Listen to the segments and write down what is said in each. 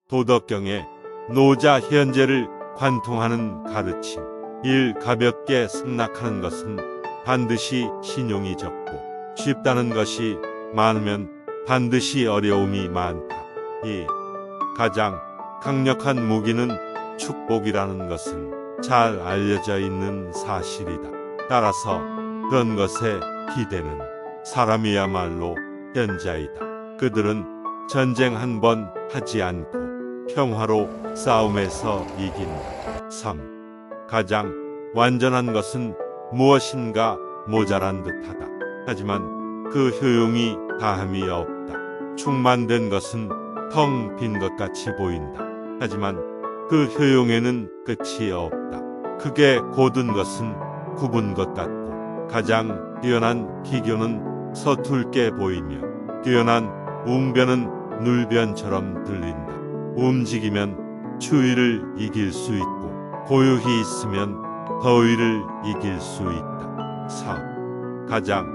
도덕경에 노자 현재를 관통하는 가르침. 일 가볍게 승낙하는 것은 반드시 신용이 적고 쉽다는 것이 많으면 반드시 어려움이 많다. 2. 가장 강력한 무기는 축복이라는 것은 잘 알려져 있는 사실이다. 따라서 그런 것에 기대는 사람이야말로 현자이다. 그들은 전쟁 한 번 하지 않고 평화로 싸움에서 이긴다. 3. 가장 완전한 것은 무엇인가 모자란 듯하다. 하지만 그 효용이 다함이 없다. 충만된 것은 텅 빈 것 같이 보인다. 하지만 그 효용에는 끝이 없다. 크게 곧은 것은 굽은 것 같고 가장 뛰어난 기교는 서툴게 보이며 뛰어난 웅변은 눌변처럼 들린다. 움직이면 추위를 이길 수 있고 고요히 있으면 더위를 이길 수 있다. 4. 가장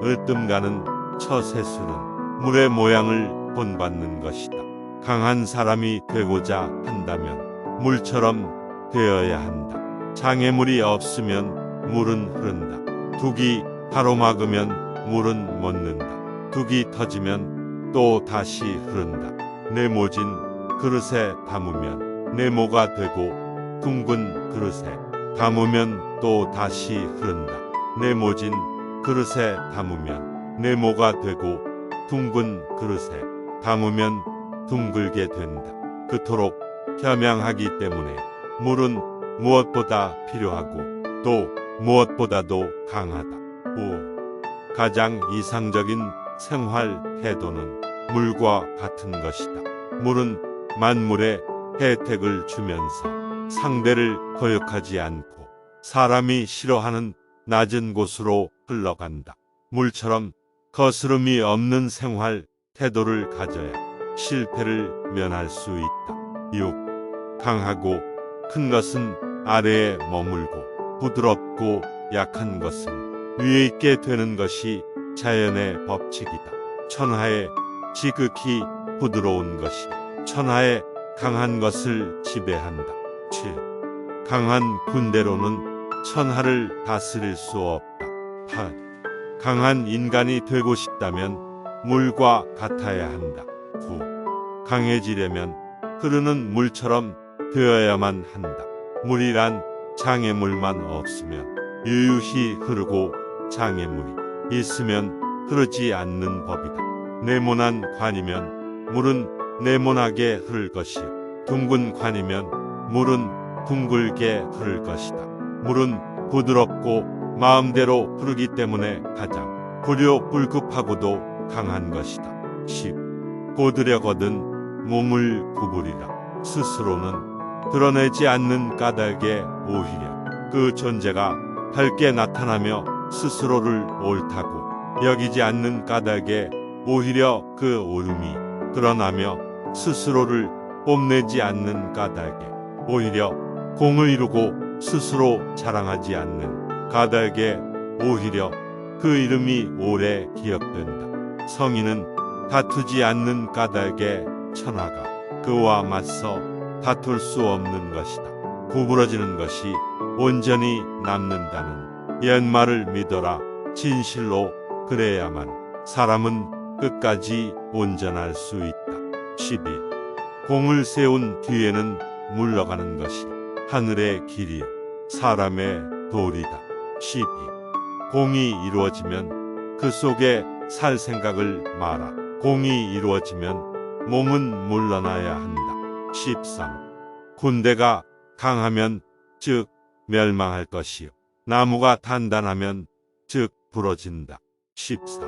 으뜸가는 처세술은 물의 모양을 본받는 것이다. 강한 사람이 되고자 한다면 물처럼 되어야 한다. 장애물이 없으면 물은 흐른다. 둑이 가로막으면 물은 멎는다. 둑이 터지면 또 다시 흐른다. 네모진 그릇에 담으면 네모가 되고 둥근 그릇에 담으면 또 다시 흐른다. 네모진 그릇에 담으면 네모가 되고 둥근 그릇에 담으면 둥글게 된다. 그토록 현명하기 때문에 물은 무엇보다 필요하고 또 무엇보다도 강하다. 5. 가장 이상적인 생활 태도는 물과 같은 것이다. 물은 만물에 혜택을 주면서 상대를 거역하지 않고 사람이 싫어하는 낮은 곳으로 흘러간다. 물처럼 거스름이 없는 생활 태도를 가져야 실패를 면할 수 있다. 6. 강하고 큰 것은 아래에 머물고 부드럽고 약한 것은 위에 있게 되는 것이 자연의 법칙이다. 천하에 지극히 부드러운 것이 천하에 강한 것을 지배한다. 7. 강한 군대로는 천하를 다스릴 수 없다. 8. 강한 인간이 되고 싶다면 물과 같아야 한다. 9. 강해지려면 흐르는 물처럼 되어야만 한다. 물이란 장애물만 없으면 유유히 흐르고 장애물이 있으면 흐르지 않는 법이다. 네모난 관이면 물은 네모나게 흐를 것이요 둥근 관이면 물은 둥글게 흐를 것이다. 물은 부드럽고 마음대로 흐르기 때문에 가장 불효불급하고도 강한 것이다. 10. 고드려거든 몸을 구부리라. 스스로는 드러내지 않는 까닭에 오히려 그 존재가 밝게 나타나며 스스로를 옳다고 여기지 않는 까닭에 오히려 그 옳음이 드러나며 스스로를 뽐내지 않는 까닭에 오히려 공을 이루고 스스로 자랑하지 않는 까닭에 오히려 그 이름이 오래 기억된다. 성인은 다투지 않는 까닭에 천하가 그와 맞서 다툴 수 없는 것이다. 구부러지는 것이 온전히 남는다는 옛말을 믿어라. 진실로 그래야만 사람은 끝까지 온전할 수 있다. 12. 공을 세운 뒤에는 물러가는 것이 하늘의 길이요 사람의 도리다. 12. 공이 이루어지면 그 속에 살 생각을 마라. 공이 이루어지면 몸은 물러나야 한다. 13. 군대가 강하면 즉 멸망할 것이요 나무가 단단하면 즉 부러진다. 14.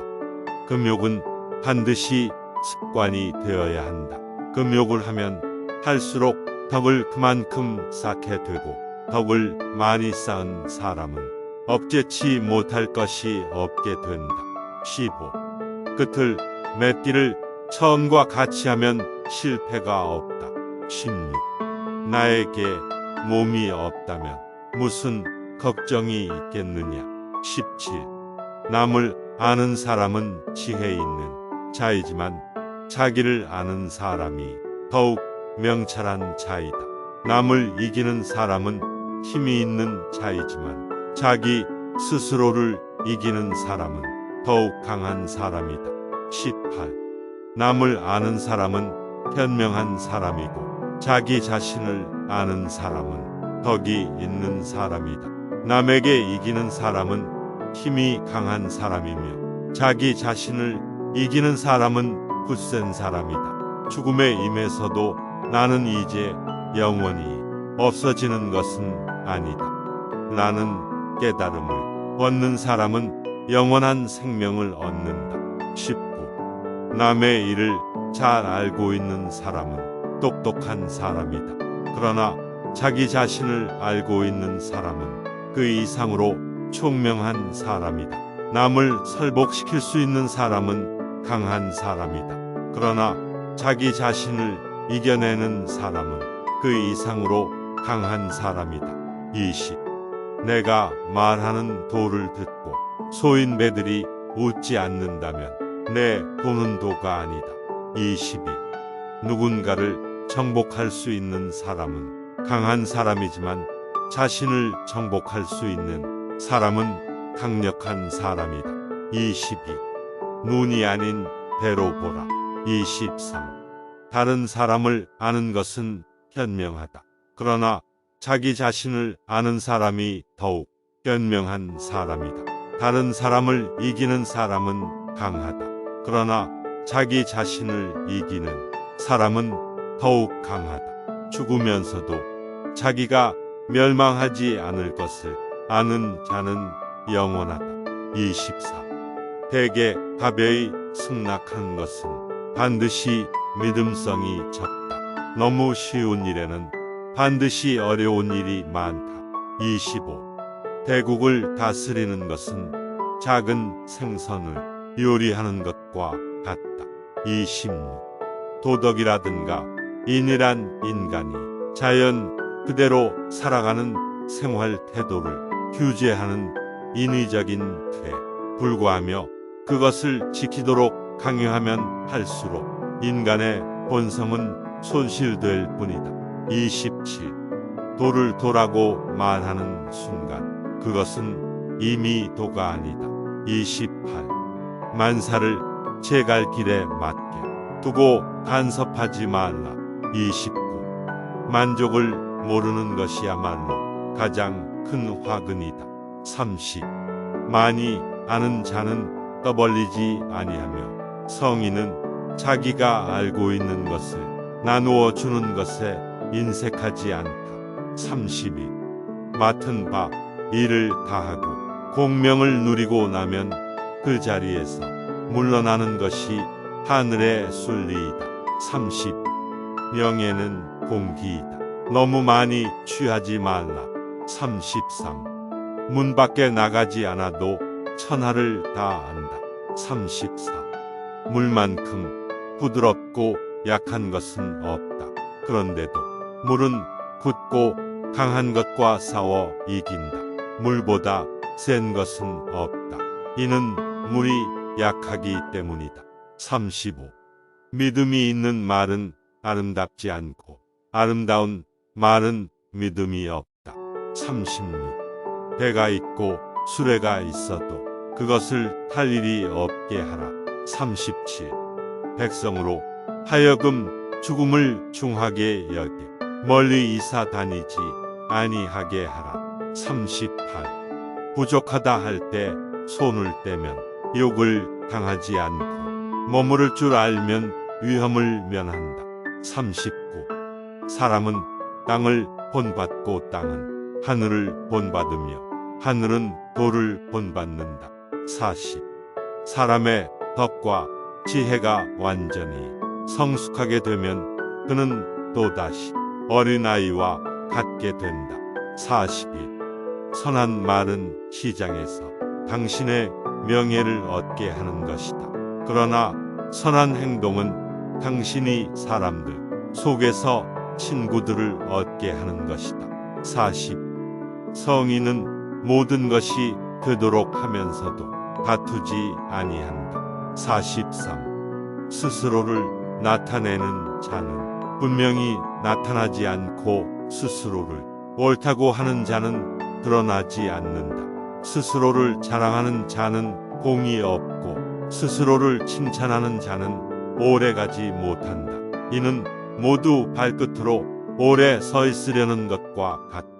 금욕은 반드시 습관이 되어야 한다. 금욕을 하면 할수록 덕을 그만큼 쌓게 되고 덕을 많이 쌓은 사람은 업제치 못할 것이 없게 된다. 15. 끝을 맺기를 처음과 같이 하면 실패가 없다. 16. 나에게 몸이 없다면 무슨 걱정이 있겠느냐. 17. 남을 아는 사람은 지혜 있는 자이지만 자기를 아는 사람이 더욱 명철한 자이다. 남을 이기는 사람은 힘이 있는 자이지만 자기 스스로를 이기는 사람은 더욱 강한 사람이다. 18. 남을 아는 사람은 현명한 사람이고 자기 자신을 아는 사람은 덕이 있는 사람이다. 남에게 이기는 사람은 힘이 강한 사람이며 자기 자신을 이기는 사람은 굳센 사람이다. 죽음의 임에서도 나는 이제 영원히 없어지는 것은 아니다. 나는 깨달음을 얻는 사람은 영원한 생명을 얻는다. 19. 남의 일을 잘 알고 있는 사람은 똑똑한 사람이다. 그러나 자기 자신을 알고 있는 사람은 그 이상으로 총명한 사람이다. 남을 설복시킬 수 있는 사람은 강한 사람이다. 그러나 자기 자신을 이겨내는 사람은 그 이상으로 강한 사람이다. 20. 내가 말하는 도를 듣고 소인배들이 웃지 않는다면 내 도는 도가 아니다. 22. 누군가를 정복할 수 있는 사람은 강한 사람이지만 자신을 정복할 수 있는 사람은 강력한 사람이다. 22. 눈이 아닌 배로 보라. 23. 다른 사람을 아는 것은 현명하다. 그러나 자기 자신을 아는 사람이 더욱 현명한 사람이다. 다른 사람을 이기는 사람은 강하다. 그러나 자기 자신을 이기는 사람은 더욱 강하다. 죽으면서도 자기가 멸망하지 않을 것을 아는 자는 영원하다. 24. 대개 가벼이 승낙한 것은 반드시 믿음성이 적다. 너무 쉬운 일에는 반드시 어려운 일이 많다. 25. 대국을 다스리는 것은 작은 생선을 요리하는 것과 같다. 26. 도덕이라든가 인이란 인간이 자연 그대로 살아가는 생활 태도를 규제하는 인위적인 틀에 불과하며 그것을 지키도록 강요하면 할수록 인간의 본성은 손실될 뿐이다. 27. 도를 도라고 말하는 순간 그것은 이미 도가 아니다. 28. 만사를 제 갈 길에 맞게 두고 간섭하지 말라. 29. 만족을 모르는 것이야말로 가장 큰 화근이다. 30. 많이 아는 자는 떠벌리지 아니하며 성인은 자기가 알고 있는 것을 나누어 주는 것에 인색하지 않다. 32. 맡은 바 일을 다하고 공명을 누리고 나면 그 자리에서 물러나는 것이 하늘의 순리이다. 30. 명예는 공기이다. 너무 많이 취하지 말라. 33. 문 밖에 나가지 않아도 천하를 다 안다. 34. 물만큼 부드럽고 약한 것은 없다. 그런데도 물은 굳고 강한 것과 싸워 이긴다. 물보다 센 것은 없다. 이는 물이 약하기 때문이다. 35. 믿음이 있는 말은 아름답지 않고 아름다운 말은 믿음이 없다. 36. 배가 있고 수레가 있어도 그것을 탈 일이 없게 하라. 37. 백성으로 하여금 죽음을 중하게 여겨 멀리 이사 다니지 아니하게 하라. 38. 부족하다 할 때 손을 떼면 욕을 당하지 않고 머무를 줄 알면 위험을 면한다. 39. 사람은 땅을 본받고 땅은 하늘을 본받으며 하늘은 도를 본받는다. 40. 사람의 덕과 지혜가 완전히 성숙하게 되면 그는 또다시 어린아이와 같게 된다. 41. 선한 말은 시장에서 당신의 명예를 얻게 하는 것이다. 그러나 선한 행동은 당신이 사람들 속에서 친구들을 얻게 하는 것이다. 40. 성인은 모든 것이 되도록 하면서도 다투지 아니한다. 43. 스스로를 나타내는 자는 분명히 나타나지 않고 스스로를 옳다고 하는 자는 드러나지 않는다. 스스로를 자랑하는 자는 공이 없고 스스로를 칭찬하는 자는 오래가지 못한다. 이는 모두 발끝으로 오래 서 있으려는 것과 같다.